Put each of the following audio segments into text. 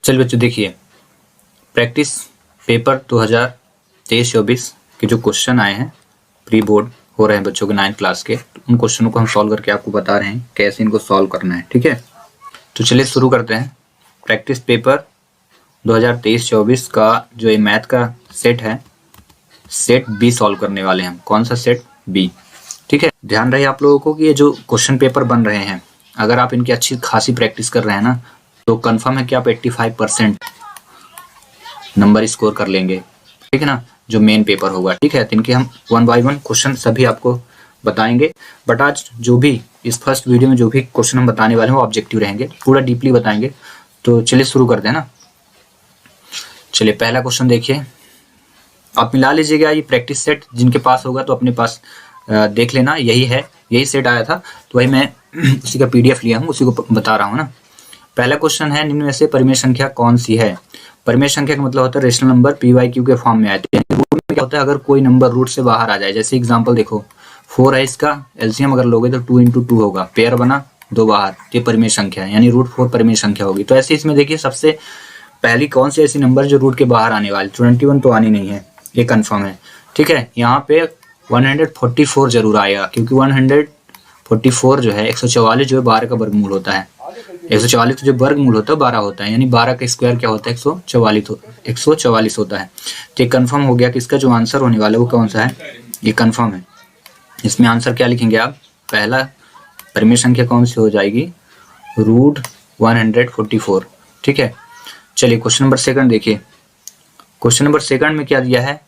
चलिए बच्चों देखिए, प्रैक्टिस पेपर 2023-24 के जो क्वेश्चन आए हैं, प्री बोर्ड हो रहे हैं बच्चों के 9th क्लास के, उन क्वेश्चनों को हम सॉल्व करके आपको बता रहे हैं कैसे इनको सॉल्व करना है। ठीक है, तो चलिए शुरू करते हैं। प्रैक्टिस पेपर 2023-24 का जो ये मैथ का सेट है, सेट बी सॉल्व करने वाले हैं हम। कौन सा सेट? बी। ठीक है, ध्यान रहे आप लोगों को कि ये जो क्वेश्चन पेपर बन रहे हैं, अगर आप इनकी अच्छी खासी प्रैक्टिस कर रहे हैं ना, तो कंफर्म है कि आप 85% नंबर स्कोर कर लेंगे। ठीक है ना, जो मेन पेपर होगा। ठीक है, तो इनके हम 1 बाय 1 क्वेश्चन सभी आपको बताएंगे। बट आज जो भी इस फर्स्ट वीडियो में जो भी क्वेश्चन हम बताने वाले हैं वो ऑब्जेक्टिव रहेंगे, पूरा डीपली बताएंगे। तो चलिए शुरू करते हैं ना। चलिए पहला क्वेश्चन देखिए, आप मिला लीजिएगा ये प्रैक्टिस सेट, जिनके पास होगा तो अपने पास देख लेना। यही है, यही सेट आया था, तो वही मैं उसी का PDF लिया हूँ, उसी को बता रहा हूँ ना। पहला क्वेश्चन है, निम्न में से परिमेय संख्या कौन सी है? परिमेय संख्या का मतलब होता है रेशनल नंबर PYQ के फॉर्म में आए। तो रूट में क्या होता है, अगर कोई नंबर रूट से बाहर आ जाए, जैसे एग्जांपल देखो 4 है, इसका एलसीएम अगर लोगे तो 2 × 2 होगा, पेयर बना 2 बाहर, ये परिमेय संख्या है, यानी √4 परिमेय संख्या होगी। तो ऐसे इसमें देखिए सबसे पहली कौन सी ऐसी नंबर जो रूट के बाहर आने वाली, 21 तो आनी नहीं है, ये कन्फर्म है। ठीक है, यहाँ पे 144 जरूर आएगा, क्योंकि 144 जो है 144 जो है 12 का वर्गमूल होता है। 144 जो वर्गमूल होता है 12 होता है, यानी 12 का स्क्वायर क्या होता है, 144 होता है। तो ये कंफर्म हो गया कि इसका जो आंसर होने वाला है वो कौन सा है, ये कंफर्म है। इसमें आंसर क्या लिखेंगे आप? पहला परिमेय संख्या कौन सी हो जाएगी, √144। ठीक है, चलिए क्वेश्चन नंबर सेकंड देखिए। क्वेश्चन नंबर सेकंड में क्या दिया है,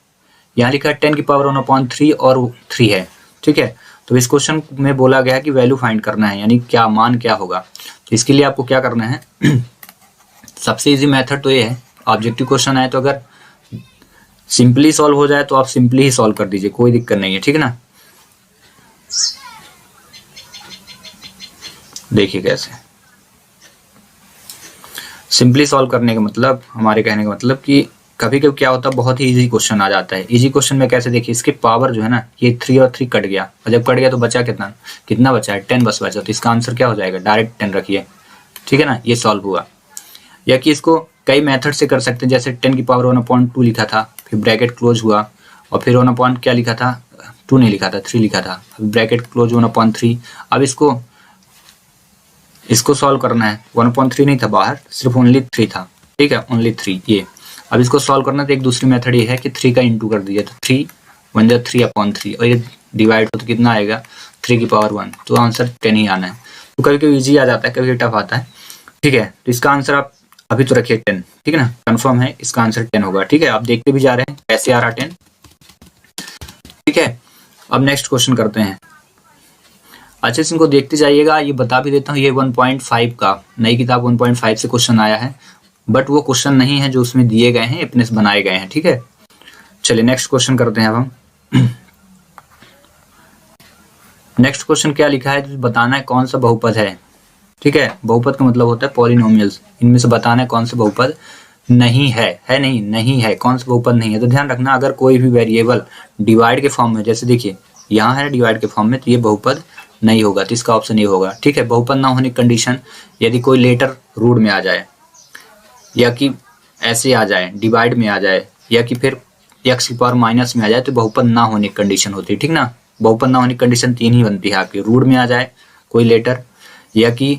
यहाँ लिखा है 10⁻⁴ और 3 है। ठीक है, तो इस क्वेश्चन में बोला गया है कि वैल्यू फाइंड करना है, यानी क्या मान क्या होगा। तो इसके लिए आपको क्या करना है, सबसे इजी मेथड तो ये है, ऑब्जेक्टिव क्वेश्चन आए तो अगर सिंपली सॉल्व हो जाए तो आप सिंपली ही सॉल्व कर दीजिए, कोई दिक्कत नहीं है। ठीक है ना, देखिए कैसे सिंपली सॉल्व करने का मतलब, हमारे कहने का मतलब कि कभी कभी क्या होता है, बहुत ही इजी क्वेश्चन आ जाता है। इजी क्वेश्चन में कैसे, देखिए इसके पावर जो है ना, ये 3 और 3 कट गया, और जब कट गया तो बचा कितना बचा है, 10 बस बचा। तो इसका आंसर क्या हो जाएगा, डायरेक्ट 10 रखिए। ठीक है ना, ये सॉल्व हुआ। या कि इसको कई मेथड से कर सकते हैं, जैसे 10⁻⁴ लिखा था, फिर ब्रैकेट क्लोज हुआ, और फिर 1 क्या लिखा था, 2 नहीं लिखा था, 3 लिखा था, ब्रैकेट क्लोज 1/3। अब इसको सॉल्व करना है, 1/3 नहीं था बाहर, सिर्फ ओनली 3 था। ठीक है, ओनली 3 ये। अब इसको सॉल्व करना तो एक दूसरी मेथड ये है कि 3 का इंटू कर दीजिए, तो 3 1 × 3/3, और ये डिवाइड हो तो कितना आएगा, 3⁻1। तो आंसर 10 ही आना है। तो कभी कभी ईजी आ जाता है, कभी कभी टफ आता है। ठीक है, तो इसका आंसर आप अभी तो रखिए 10। ठीक है ना, कंफर्म है इसका आंसर 10 होगा। ठीक है, आप देखते भी जा रहे हैं कैसे आ रहा 10। ठीक है, अब नेक्स्ट क्वेश्चन करते हैं। अच्छे से इनको देखते जाइएगा, ये बता भी देता हूँ, ये 1.5 का नई किताब 1.5 से क्वेश्चन आया है, बट वो क्वेश्चन नहीं है जो उसमें दिए गए हैं, अपने से बनाए गए हैं। ठीक है, चलिए नेक्स्ट क्वेश्चन करते हैं अब हम। नेक्स्ट क्वेश्चन क्या लिखा है, तो बताना है कौन सा बहुपद है। ठीक है, बहुपद का मतलब होता है पॉलिनोमियल्स, इनमें से बताना है कौन सा बहुपद नहीं है नहीं है, कौन सा बहुपद नहीं है। तो ध्यान रखना, अगर कोई भी वेरिएबल डिवाइड के फॉर्म में, जैसे देखिए यहाँ है डिवाइड के फॉर्म में, तो ये बहुपद नहीं होगा, तो इसका ऑप्शन ये होगा। ठीक है, बहुपद ना होने की कंडीशन, यदि कोई लेटर रूट में आ जाए, या कि ऐसे आ जाए डिवाइड में आ जाए, या कि फिर x⁻- में आ जाए, तो बहुपद ना होने की कंडीशन होती है। ठीक ना, बहुपद ना होने की कंडीशन 3 ही बनती है आपकी, रूट में आ जाए कोई लेटर, या कि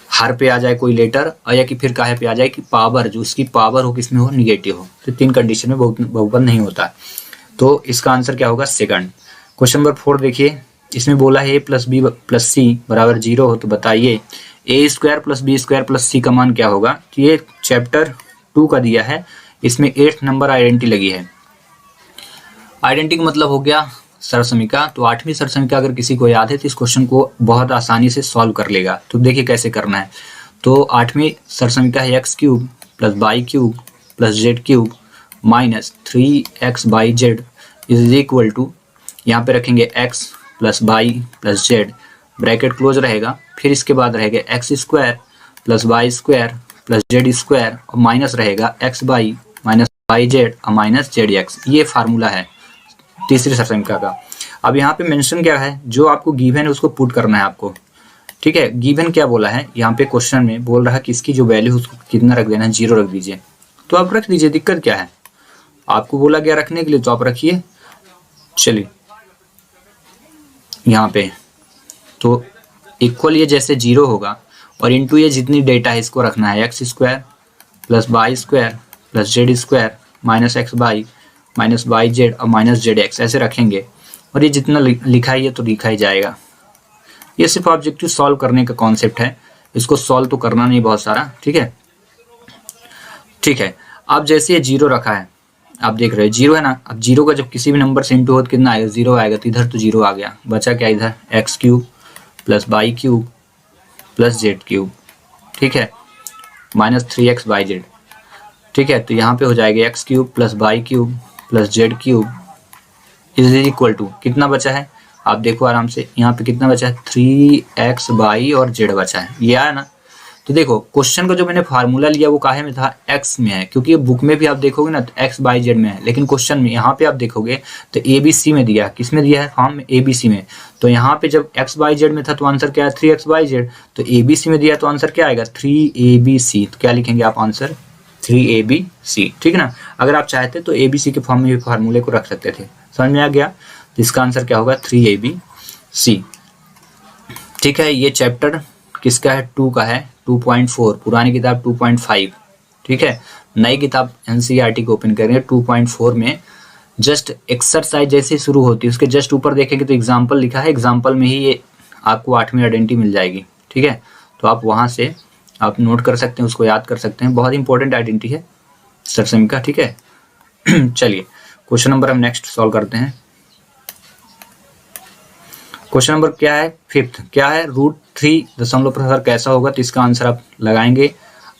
हर पे आ जाए कोई लेटर, और या कि फिर काहे पे आ जाए कि पावर, जो उसकी पावर हो किसमें हो, निगेटिव हो। तो 3 कंडीशन में बहुपद नहीं होता। तो इसका आंसर क्या होगा, सेकंड। क्वेश्चन नंबर 4 देखिए, इसमें बोला है a + b + c = 0 हो, तो बताइए a² + b² + c का मान क्या होगा। तो ये चैप्टर 2 का दिया है, इसमें 8th नंबर आइडेंटिटी लगी है। आइडेंटिटी का मतलब हो गया सरसमीका। तो 8वीं सरसमीका अगर किसी को याद है तो इस क्वेश्चन को बहुत आसानी से सॉल्व कर लेगा। तो देखिए कैसे करना है। तो 8वीं सरसमीका है x³ + y³ + z³ - 3x/z = यहाँ पे रखेंगे x + y + z, bracket close रहेगा, फिर इसके बाद रहेगा x² + y² + z² और माइनस रहेगा xy - yz और -zx। ये फार्मूला है तीसरी सरसमीका का। अब यहाँ पे मेंशन क्या है, जो आपको गिवन है उसको पुट करना है आपको। ठीक है। गिवन क्या बोला है यहाँ पे क्वेश्चन में, बोल रहा है कि इसकी जो वैल्यू उसको कितना रख देना है, 0 रख दीजिए। तो आप रख दीजिए, दिक्कत क्या है, आपको बोला गया रखने के लिए तो आप रखिए। चलिए यहाँ पे तो इक्वल ये जैसे 0 होगा और इंटू ये जितनी डेटा है इसको रखना है, x square plus y square plus z square minus x y minus y z और माइनस जेड एक्स, ऐसे रखेंगे और ये जितना लिखा है ये तो लिखा ही जाएगा। ये सिर्फ ऑब्जेक्टिव सॉल्व करने का कॉन्सेप्ट है, इसको सॉल्व तो करना नहीं बहुत सारा, ठीक है। ठीक है, अब जैसे ये 0 रखा है, आप देख रहे हो 0 है ना, अब 0 का जब किसी भी नंबर से इंटू हो तो कितना आएगा, 0 आएगा। तो इधर तो 0 आ गया, बचा क्या इधर, x cube plus y cube plus z cube, ठीक है, माइनस 3x बाई जेड, ठीक है। तो यहाँ पे हो जाएगा x cube plus y cube plus z cube is equal to कितना बचा है, आप देखो आराम से, यहाँ पे कितना बचा है, 3x बाई और जेड बचा है, ये आया ना। तो देखो क्वेश्चन का जो मैंने फार्मूला लिया वो काहे में था, x में है, क्योंकि ये बुक में भी आप देखोगे ना तो x बाई जेड में है, लेकिन क्वेश्चन में यहाँ पे आप देखोगे तो ABC में दिया है, किस में दिया है, फॉर्म में ABC में। तो यहाँ पे जब x बाई जेड में था तो आंसर क्या है, 3x बाई जेड। तो ABC में दिया तो आंसर क्या आएगा, 3ABC। तो क्या लिखेंगे आप आंसर, 3ABC, ठीक है ना। अगर आप चाहते तो ABC के फॉर्म में भी फार्मूले को रख सकते थे, समझ में आ गया। तो इसका आंसर क्या होगा, 3ABC, ठीक है। ये चैप्टर किसका है, 2 का है, 2.4, पुरानी किताब 2.5, ठीक है। नई किताब NCERT को ओपन करेंगे 2.4 में जस्ट एक्सरसाइज जैसे शुरू होती है उसके जस्ट ऊपर देखेंगे तो एग्जाम्पल लिखा है, एग्जाम्पल में ही ये आपको 8वीं आइडेंटिटी मिल जाएगी, ठीक है। तो आप वहाँ से आप नोट कर सकते हैं, उसको याद कर सकते हैं, बहुत इंपॉर्टेंट आइडेंटिटी है सरसमी का, ठीक है। चलिए क्वेश्चन नंबर हम नेक्स्ट सॉल्व करते हैं। क्वेश्चन नंबर क्या है, 5th, क्या है, √3 दशमलव प्रसार कैसा होगा। तो इसका आंसर आप लगाएंगे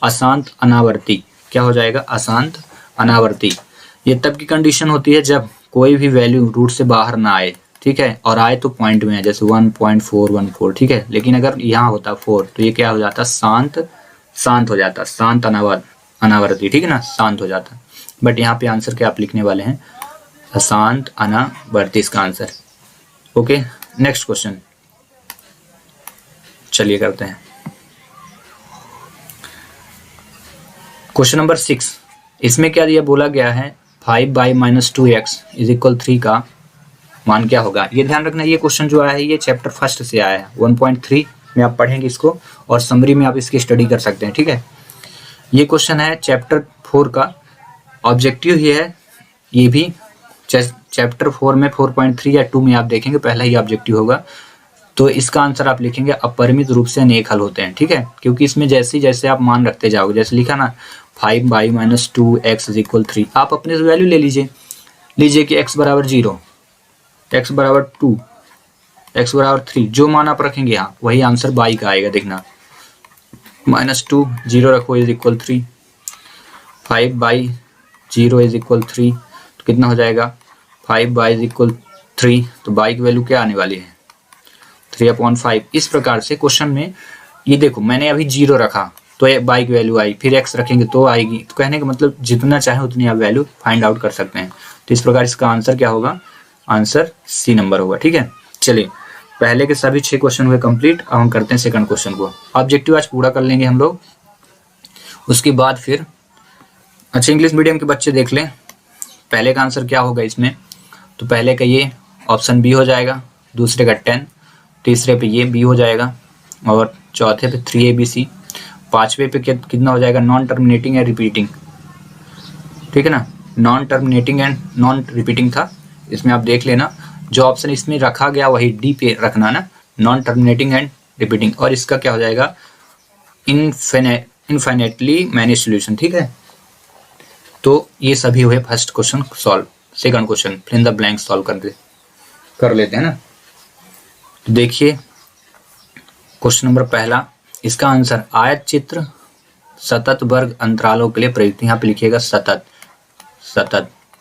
अशांत अनावर्ती, क्या हो जाएगा, अशांत अनावर्ती। ये तब की कंडीशन होती है जब कोई भी वैल्यू रूट से बाहर ना आए, ठीक है, और आए तो पॉइंट में है, जैसे 1.414, ठीक है। लेकिन अगर यहाँ होता 4 तो ये क्या हो जाता, शांत हो जाता, शांत अनावर्ती, ठीक है ना, शांत हो जाता। बट यहाँ पे आंसर क्या आप लिखने वाले हैं, अशांत अनावर्ती इसका आंसर, ओके। नेक्स्ट क्वेश्चन चलिए करते हैं। क्वेश्चन नंबर 6, इसमें क्या दिया, बोला गया है 5/-2x इज इक्वल 3 का मान क्या होगा। ये ध्यान रखना, ये क्वेश्चन जो आया है ये चैप्टर 1 से आया है, 1.3 में आप पढ़ेंगे इसको और समरी में आप इसकी स्टडी कर सकते हैं, ठीक है। ये क्वेश्चन है चैप्टर 4 का, ऑब्जेक्टिव ये है, ये भी चैप्टर 4 में 4.3 या 2 में आप देखेंगे पहला ही ऑब्जेक्टिव होगा। तो इसका आंसर आप लिखेंगे अपरिमित रूप से अनेक हल होते हैं, ठीक है, क्योंकि इसमें जैसे जैसे आप मान रखते जाओगे, जैसे लिखा ना 5/-2x इज इक्वल 3, आप अपने से वैल्यू ले लीजिए कि x बराबर 0, x बराबर 2, x बराबर 3, जो मान आप रखेंगे यहाँ वही आंसर बाई का आएगा। देखना -2 0 रखो इज इक्वल 3, 5/0 इज इक्वल 3, तो कितना हो जाएगा 5 इज इक्वल 3, तो बाई की वैल्यू क्या आने वाली है 3/5। इस प्रकार से क्वेश्चन में ये देखो मैंने अभी 0 रखा तो बाई की वैल्यू आई, फिर x रखेंगे तो आएगी। तो कहने का मतलब जितना चाहे उतनी आप वैल्यू फाइंड आउट कर सकते हैं। तो इस प्रकार इसका आंसर क्या होगा, आंसर C नंबर होगा, ठीक है। चलिए पहले के सभी 6 क्वेश्चन हुए कंप्लीट, अब हम करते हैं सेकंड क्वेश्चन को। ऑब्जेक्टिव आज पूरा कर लेंगे हम लोग, उसके बाद फिर अच्छा इंग्लिश मीडियम के बच्चे देख लें पहले का आंसर क्या होगा इसमें। तो पहले का ये ऑप्शन बी हो जाएगा, दूसरे का 10, तीसरे पे ये बी हो जाएगा और चौथे पे 3ABC, पांचवे पे कितना हो जाएगा, नॉन टर्मिनेटिंग एंड रिपीटिंग, ठीक है ना, non terminating and non repeating था। इसमें आप देख लेना जो ऑप्शन इसमें रखा गया वही डी पे रखना ना, नॉन टर्मिनेटिंग एंड रिपीटिंग। और इसका क्या हो जाएगा, इनफाइनेटली मैनी सॉल्यूशन, ठीक है। तो ये सभी हुए first question solve. Second question fill in the blank solve कर लेते हैं ना। तो देखिए क्वेश्चन नंबर पहला, इसका आंसर आयत चित्र सतत वर्ग अंतरालों के लिए प्रयुक्त, यहाँ पे लिखिएगा सतत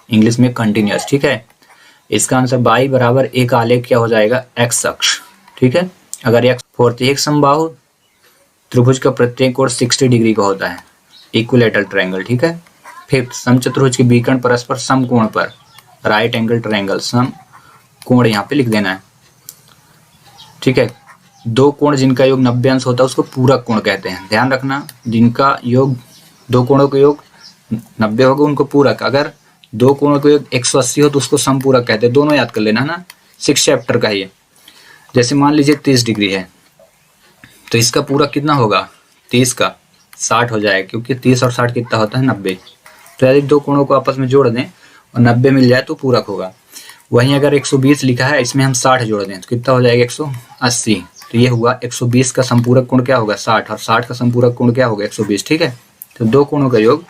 इंग्लिश में कंटिन्यूअस, ठीक है। इसका आंसर बाई बराबर एक आलेख क्या हो जाएगा, एक्स अक्ष, ठीक है। अगर एक्स फोर्थ एक समबाहु त्रिभुज का प्रत्येक कोण 60 डिग्री का होता है, इक्विलैटरल ट्रायंगल, ठीक है। फिफ्थ समचतुर्भुज के बीकर्ण परस्पर समकोण पर राइट एंगल ट्रायंगल, सम कोण यहाँ पे लिख देना है, ठीक है। दो कोण जिनका योग 90 अंश होता है उसको पूरक कोण कहते हैं। ध्यान रखना, जिनका योग दो कोणों का योग 90 होगा उनको पूरक, अगर दो कोणों का योग 180 हो तो उसको समपूरक कहते हैं। दोनों याद कर लेना है ना, 6 चैप्टर का ये। जैसे मान लीजिए 30 डिग्री है तो इसका पूरक कितना होगा, 30 का 60 हो जाएगा, क्योंकि 30 और 60 कितना होता है 90। तो यदि दो कोणों को आपस में जोड़ दें और 90 मिल जाए तो पूरक होगा। वहीं अगर 120 लिखा है, इसमें हम 60 जोड़ दें तो कितना हो जाएगा 180। तो ये हुआ 120 का संपूरक कोण क्या होगा 60, और 60 का संपूरक कोण क्या होगा 120। ठीक है, तो दो कोणों का योग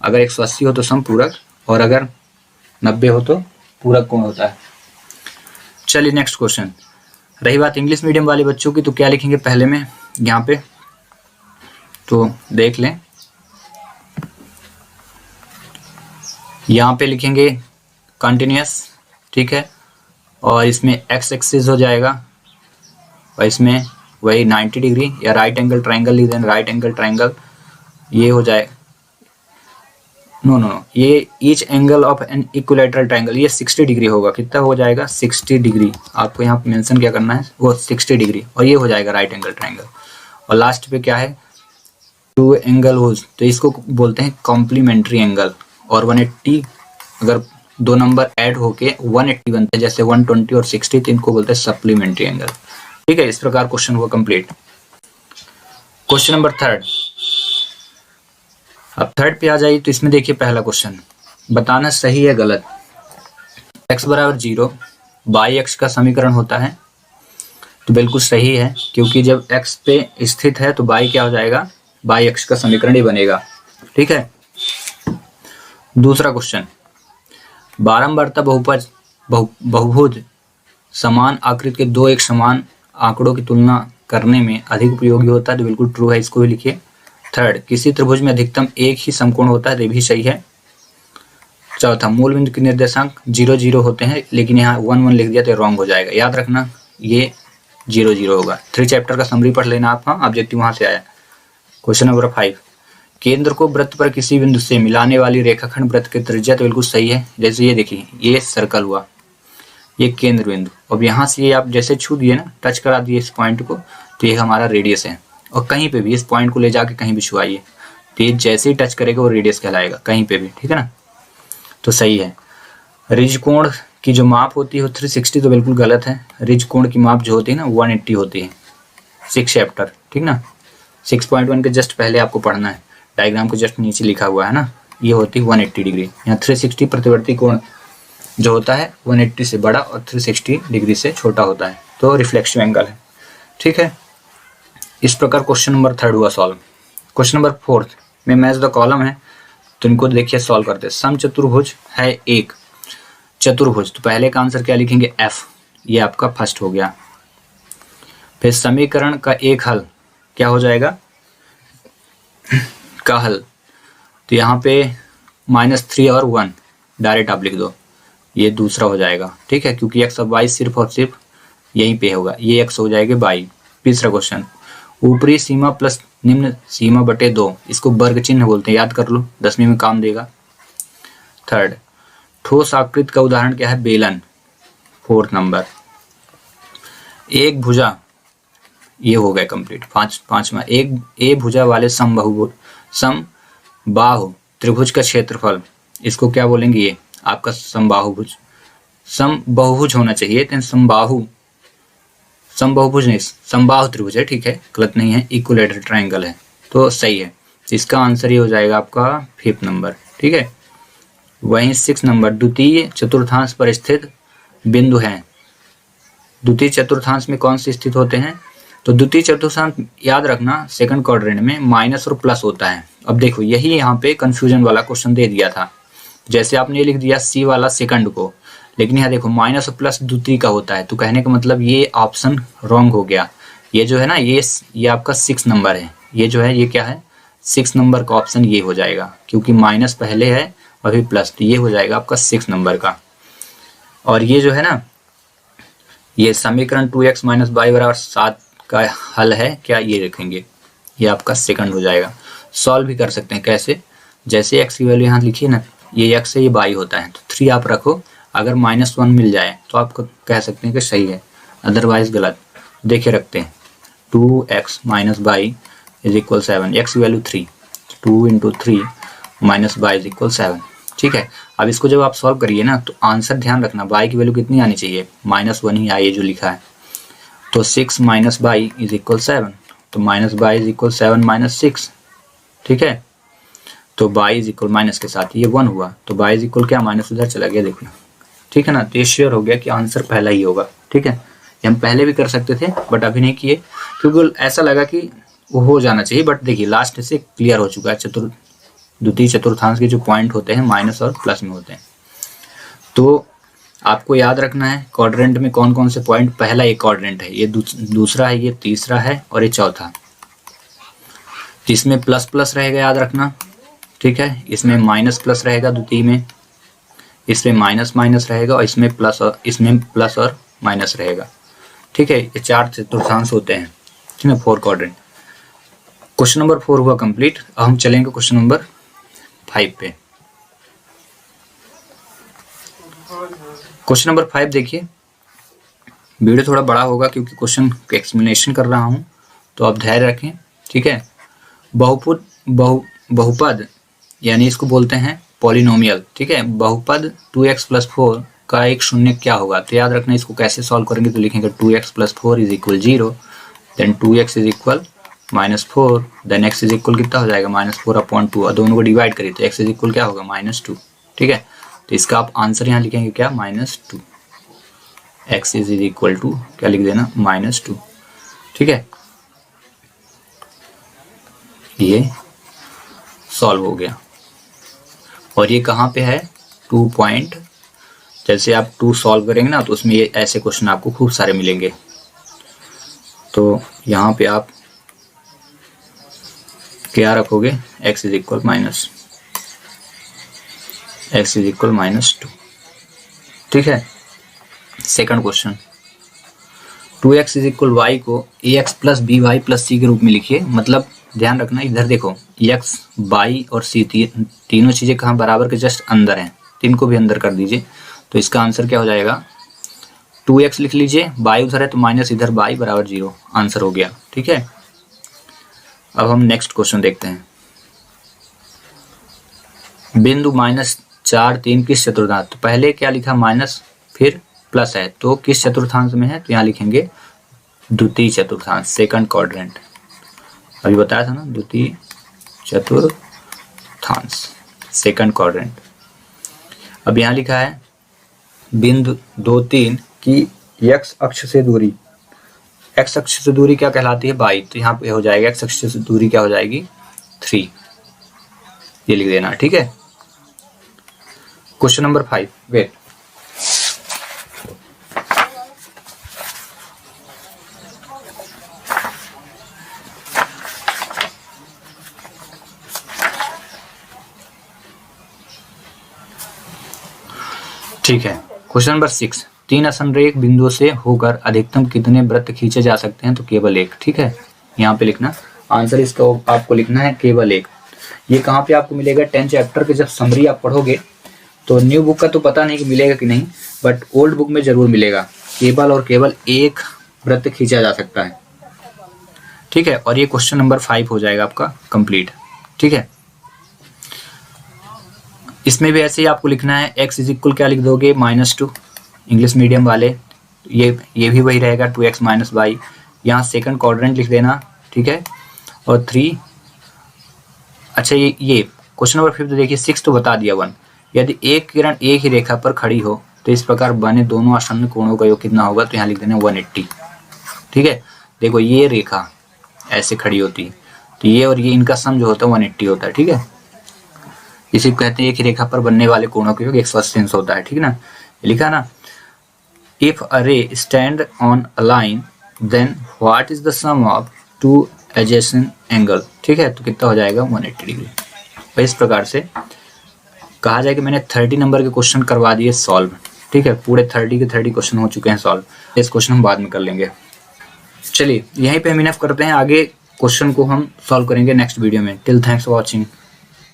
अगर 180 हो तो संपूरक, और अगर 90 हो तो पूरक कोण होता है। चलिए नेक्स्ट क्वेश्चन। रही बात इंग्लिश मीडियम वाले बच्चों की, तो क्या लिखेंगे पहले में यहाँ पे, तो देख लें। यहाँ पे लिखेंगे कंटिन्यूअस, ठीक है, और इसमें एक्स एक्सिस हो जाएगा, और इसमें वही 90 डिग्री या राइट एंगल ट्राइंगल लिख दें, राइट एंगल ट्राइंगल ये हो जाए। नो, ये each angle of an equilateral triangle ये 60 डिग्री होगा। कितना हो जाएगा 60 डिग्री, आपको यहाँ पे मेंशन क्या करना है वो 60 डिग्री, और ये हो जाएगा राइट एंगल ट्राइंगल। और लास्ट पे क्या है, टू एंगल होज, तो इसको बोलते हैं कॉम्प्लीमेंट्री एंगल। और 180 अगर दो नंबर ऐड होके 180 बनते हैं, जैसे 120 और 60, तो इनको बोलते हैं सप्लीमेंट्री एंगल। ठीक है, इस प्रकार क्वेश्चन हुआ कंप्लीट। Question number 3। अब 3 पे आ जाइए, तो इसमें देखिए पहला क्वेश्चन, बताना सही है गलत। x बराबर 0 बाई अक्ष का समीकरण होता है, तो बिल्कुल सही है, क्योंकि जब x पे स्थित है तो बाई क्या हो जाएगा, बाई अक्ष का समीकरण ही बनेगा। ठीक है। दूसरा क्वेश्चन, बारंबारता बहुभुज समान आकृति के दो एक समान आंकड़ों की तुलना करने में अधिक उपयोगी होता है, तो बिल्कुल ट्रू है, इसको भी लिखिए। 3, किसी त्रिभुज में अधिकतम एक ही समकोण होता है, ये भी सही है। 4, मूल बिंदु के निर्देशांक 0 0 होते हैं, लेकिन यहाँ 1 1 लिख दिया तो रॉन्ग हो जाएगा, याद रखना ये 0 0 होगा। 3 चैप्टर का समरी पढ़ लेना आप, हाँ ऑब्जेक्टिव वहां से आया। क्वेश्चन नंबर 5, केंद्र को वृत्त पर किसी बिंदु से मिलाने वाली रेखाखंड वृत्त की त्रिज्या, तो बिल्कुल सही है। जैसे ये देखिए, ये सर्कल हुआ, ये केंद्र बिंदु, अब यहाँ से ये आप जैसे छू दिए ना, टच करा दिए इस पॉइंट को, तो ये हमारा रेडियस है। और कहीं पे भी इस पॉइंट को ले जाके कहीं भी छुआइए, तो ये जैसे ही टच करेगा वो रेडियस कहलाएगा, कहीं पे भी। ठीक है ना, तो सही है। रिज कोण की जो माप होती है वो 360, तो बिल्कुल गलत है। रिज कोण की माप जो होती है ना 180 होती है। 6 चैप्टर, ठीक ना, 6.1 के जस्ट पहले आपको पढ़ना है, डायग्राम को जस्ट नीचे लिखा हुआ है ना, ये होती है 180 डिग्री। यहाँ 360 प्रतिवर्ती कोण जो होता है 180 से बड़ा और 360 डिग्री से छोटा होता है, तो रिफ्लेक्सिव एंगल है। ठीक है, इस प्रकार क्वेश्चन नंबर 3 हुआ सॉल्व। क्वेश्चन नंबर 4 में मैच द कॉलम है, तो इनको देखिए सॉल्व करते हैं। समचतुर्भुज है एक चतुर्भुज, तो पहले का आंसर क्या लिखेंगे F, ये आपका फर्स्ट हो गया। फिर समीकरण का एक हल क्या हो जाएगा, का हल, तो यहाँ पे -3 और 1 डायरेक्ट आप लिख दो, ये दूसरा हो जाएगा। ठीक है, क्योंकि x और y सिर्फ और सिर्फ यहीं पे होगा, ये x हो जाएगा y। तीसरा क्वेश्चन, ऊपरी सीमा प्लस निम्न सीमा बटे 2, इसको वर्ग चिन्ह बोलते हैं, याद कर लो, 10वीं में काम देगा। 3, ठोस आकृति का उदाहरण क्या है, बेलन। 4 नंबर, एक भुजा, ये हो गया कंप्लीट। 5वां, एक ए भुजा वाले समबाहु त्रिभुज का क्षेत्रफल, इसको क्या बोलेंगे, ये आपका समबाहुभुज, समबाहुभुज होना चाहिए, लेकिन समबाहुभुज नहीं, समबाहु त्रिभुज है। ठीक है, गलत नहीं है, इक्विलैटरल ट्रायंगल है, तो सही है। इसका आंसर ये हो जाएगा आपका 5 नंबर। ठीक है, वहीं 6 नंबर, द्वितीय चतुर्थांश पर स्थित बिंदु है। द्वितीय चतुर्थांश में कौन से स्थित होते हैं, तो द्वितीय चतुर्थांश याद रखना सेकंड क्वाड्रेंट में माइनस और प्लस होता है। अब देखो, यही यहाँ पे कंफ्यूजन वाला क्वेश्चन दे दिया था, जैसे आपने लिख दिया सी वाला सेकंड को, लेकिन यहाँ देखो माइनस और प्लस द्वितीय का होता है, तो कहने का मतलब ये ऑप्शन रॉन्ग हो गया। ये जो है ना, ये आपका 6 नंबर है, ये जो है ये क्या है 6 नंबर का ऑप्शन ये हो जाएगा, क्योंकि माइनस पहले है और फिर प्लस, तो ये हो जाएगा आपका 6 नंबर का। और ये जो है ना, ये समीकरण 2x - y = 7 का हल है क्या, ये रखेंगे, ये आपका सेकंड हो जाएगा। सॉल्व भी कर सकते हैं, कैसे, जैसे x की वैल्यू यहाँ लिखिए ना, ये x है, ये y होता है, तो 3 आप रखो, अगर -1 मिल जाए तो आप कह सकते हैं कि सही है, अदरवाइज गलत। देखिए रखते हैं, 2x minus by is equal 7, x की value 3, 2 into 3 minus by is equal 7। ठीक है, अब इसको जब आप सॉल्व करिए ना तो आंसर ध्यान रखना y की वैल्यू कितनी आनी चाहिए, -1 ही आई है जो लिखा है। तो 6 माइनस बाई इज इक्वल 7, तो minus by is equal 7 minus 6। ठीक है, तो बाई इज इक्वल माइनस के साथ ये 1 हुआ, तो बाई इज इक्वल क्या, माइनस उधर चला गया, देखो। ठीक है ना, तो ये श्योर हो गया कि आंसर पहला ही होगा। ठीक है, ये हम पहले भी कर सकते थे बट अभी नहीं किए क्योंकि ऐसा लगा कि वो हो जाना चाहिए, बट देखिए लास्ट से क्लियर हो चुका है। द्वितीय चतुर्थांश के जो पॉइंट होते हैं माइनस और प्लस में होते हैं। तो आपको याद रखना है क्वाड्रेंट में कौन कौन से पॉइंट, पहला एक क्वाड्रेंट है, ये दूसरा है, ये तीसरा है और ये चौथा। इसमें प्लस प्लस रहेगा, याद रखना। ठीक है, इसमें माइनस प्लस रहेगा द्वितीय में, इसमें माइनस माइनस रहेगा और इसमें प्लस और माइनस रहेगा। ठीक है, ये 4 चतुर्थांश होते हैं। ठीक है, 4 क्वाड्रेंट। क्वेश्चन नंबर 4 हुआ कंप्लीट। अब हम चलेंगे क्वेश्चन नंबर 5 पे। क्वेश्चन नंबर 5 देखिए, वीडियो थोड़ा बड़ा होगा क्योंकि क्वेश्चन का एक्सप्लेनेशन कर रहा हूं, तो आप धैर्य रखें। ठीक है, बहुपद यानी इसको बोलते हैं पॉलिनोमियल। ठीक है, बहुपद 2x + 4 का एक शून्य क्या होगा, तो याद रखना इसको कैसे सॉल्व करेंगे, तो लिखेंगे 2x + 4 is equal 0, then 2x is equal -4, then x is equal कितना हो जाएगा, -4/2, और दोनों को डिवाइड करिए तो x इज इक्वल क्या होगा, -2। ठीक है, तो इसका आप आंसर यहाँ लिखेंगे क्या, -2। x इज इक्वल टू क्या लिख देना, -2। ठीक है, ये सॉल्व हो गया। और ये कहाँ पे है, 2 पॉइंट। जैसे आप 2 सॉल्व करेंगे ना तो उसमें ये ऐसे क्वेश्चन आपको खूब सारे मिलेंगे। तो यहाँ पे आप क्या रखोगे, x इज इक्वल -2। ठीक है, second question, 2x is equal y को ax + by + c के रूप में लिखिए। मतलब ध्यान रखना, इधर देखो x, y और c तीनों चीजें कहाँ बराबर के जस्ट अंदर हैं, तो इनको भी अंदर कर दीजिए। तो इसका आंसर क्या हो जाएगा, 2x लिख लीजिए, y उधर है तो माइनस इधर y = 0, आंसर हो गया। ठीक है, अब हम नेक्स्ट क्वेश्चन देखते हैं। बिंदु -4, 3 किस चतुर्थांश, तो पहले क्या लिखा, माइनस फिर प्लस है, तो किस चतुर्थांश में है, तो यहाँ लिखेंगे द्वितीय चतुर्थांश, सेकंड क्वाड्रेंट। अभी बताया था ना, द्वितीय चतुर्थांश, सेकंड क्वाड्रेंट। अब यहाँ लिखा है बिंदु 2, 3 की x अक्ष से दूरी, x अक्ष से दूरी क्या कहलाती है, बाई, तो यहाँ पे हो जाएगा x अक्ष से दूरी क्या हो जाएगी, 3, ये लिख देना। ठीक है, क्वेश्चन नंबर 5, वेट, ठीक है। क्वेश्चन नंबर 6, 3 असंरेख बिंदुओं से होकर अधिकतम कितने वृत्त खींचे जा सकते हैं, तो केवल 1। ठीक है, यहाँ पे लिखना आंसर, इसका आपको लिखना है केवल 1। ये कहाँ पे आपको मिलेगा, 10 चैप्टर के जब समरी आप पढ़ोगे तो न्यू बुक का तो पता नहीं कि मिलेगा कि नहीं, बट ओल्ड बुक में जरूर मिलेगा, केवल और केवल 1 वृत्त खींचा जा सकता है। ठीक है, और ये क्वेश्चन नंबर 5 हो जाएगा आपका कंप्लीट। ठीक है, इसमें भी ऐसे ही आपको लिखना है, x इज इक्वल क्या लिख दोगे, -2, इंग्लिश मीडियम वाले, ये भी वही रहेगा, 2x - y, यहाँ सेकंड क्वाड्रेंट लिख देना। ठीक है, और 3, अच्छा ये क्वेश्चन नंबर 5 देखिए, 6 तो बता दिया 1, यदि एक किरण एक ही रेखा पर खड़ी हो तो इस प्रकार बने दोनों आसन्न कोणों का योग कितना होगा, तो यहाँ लिख देना 180। ठीक है, देखो ये रेखा ऐसे खड़ी होती है, तो ये और ये इनका सम जो होता है 180 होता है। ठीक है, इसी को कहते हैं एक ही रेखा पर बनने वाले कोणों का योग 180 होता है। ठीक है ना, लिखा ना, if a ray stand on a line then what is the sum of 2 adjacent angle. ठीक है, तो कितना हो जाएगा, 180 डिग्री। तो इस प्रकार से कहा जाए कि मैंने 30 नंबर के क्वेश्चन करवा दिए सॉल्व। ठीक है, पूरे 30 के 30 क्वेश्चन हो चुके हैं सॉल्व। इस क्वेश्चन हम बाद में कर लेंगे। चलिए यहीं पे हम इनफ करते हैं, आगे क्वेश्चन को हम सॉल्व करेंगे नेक्स्ट वीडियो में। Till thanks for watching.